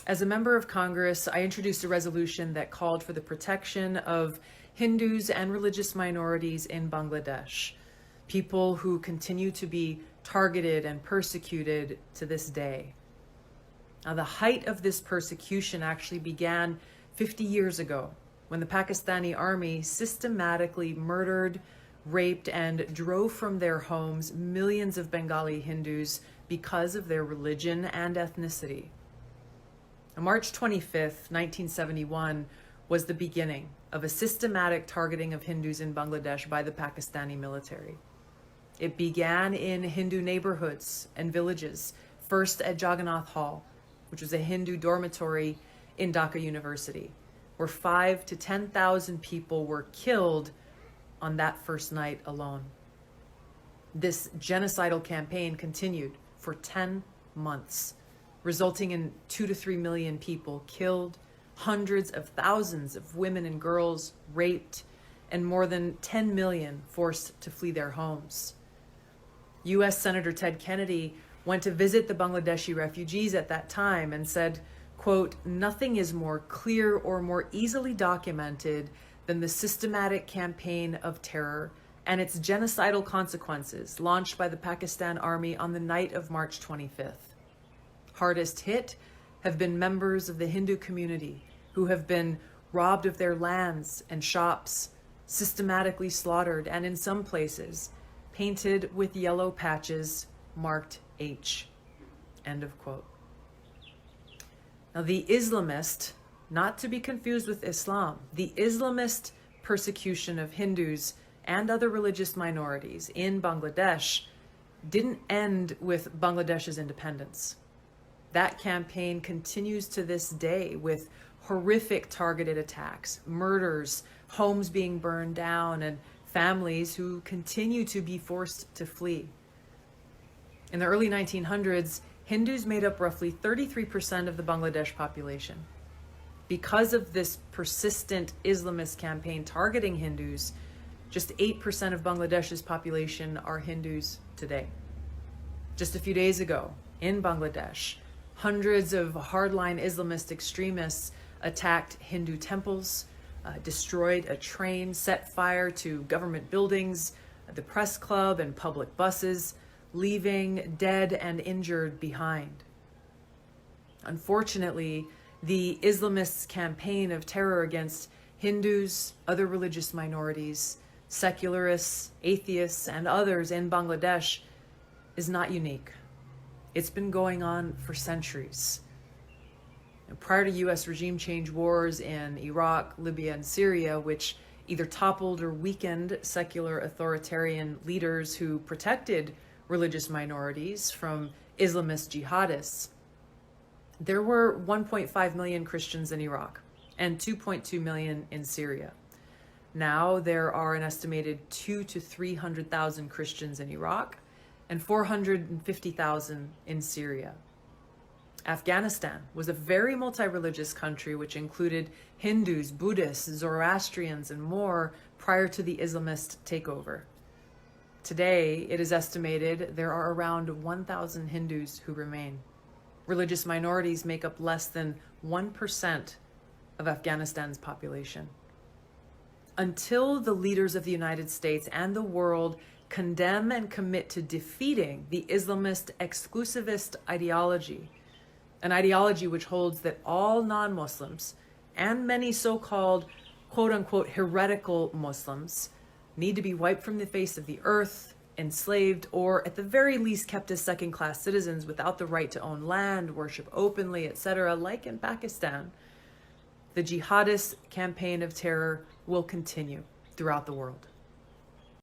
As a member of Congress, I introduced a resolution that called for the protection of Hindus and religious minorities in Bangladesh, people who continue to be targeted and persecuted to this day. Now, the height of this persecution actually began 50 years ago when the Pakistani army systematically murdered, raped, and drove from their homes millions of Bengali Hindus because of their religion and ethnicity. On March 25th, 1971, was the beginning of a systematic targeting of Hindus in Bangladesh by the Pakistani military. It began in Hindu neighborhoods and villages, first at Jagannath Hall, which was a Hindu dormitory in Dhaka University, where 5,000 to 10,000 people were killed on that first night alone. This genocidal campaign continued for 10 months, resulting in 2 to 3 million people killed, hundreds of thousands of women and girls raped, and more than 10 million forced to flee their homes. U.S. Senator Ted Kennedy went to visit the Bangladeshi refugees at that time and said, quote, "Nothing is more clear or more easily documented than the systematic campaign of terror and its genocidal consequences launched by the Pakistan Army on the night of March 25th. Hardest hit have been members of the Hindu community who have been robbed of their lands and shops, systematically slaughtered, and in some places, painted with yellow patches marked H." End of quote. Now, the Islamist, not to be confused with Islam, the Islamist persecution of Hindus and other religious minorities in Bangladesh didn't end with Bangladesh's independence. That campaign continues to this day with horrific targeted attacks, murders, homes being burned down, and families who continue to be forced to flee. In the early 1900s, Hindus made up roughly 33% of the Bangladesh population. Because of this persistent Islamist campaign targeting Hindus, just 8% of Bangladesh's population are Hindus today. Just a few days ago, in Bangladesh, hundreds of hardline Islamist extremists attacked Hindu temples, destroyed a train, set fire to government buildings, the press club, and public buses, leaving dead and injured behind. Unfortunately, the Islamists' campaign of terror against Hindus, other religious minorities, secularists, atheists, and others in Bangladesh is not unique. It's been going on for centuries. And prior to U.S. regime change wars in Iraq, Libya, and Syria, which either toppled or weakened secular authoritarian leaders who protected religious minorities from Islamist jihadists, there were 1.5 million Christians in Iraq and 2.2 million in Syria. Now there are an estimated 200,000 to 300,000 Christians in Iraq and 450,000 in Syria. Afghanistan was a very multi-religious country which included Hindus, Buddhists, Zoroastrians, and more prior to the Islamist takeover. Today, it is estimated there are around 1,000 Hindus who remain. Religious minorities make up less than 1% of Afghanistan's population. Until the leaders of the United States and the world condemn and commit to defeating the Islamist exclusivist ideology, an ideology which holds that all non-Muslims and many so-called quote-unquote heretical Muslims need to be wiped from the face of the earth, enslaved, or at the very least kept as second-class citizens without the right to own land, worship openly, etc., like in Pakistan, the jihadist campaign of terror will continue throughout the world.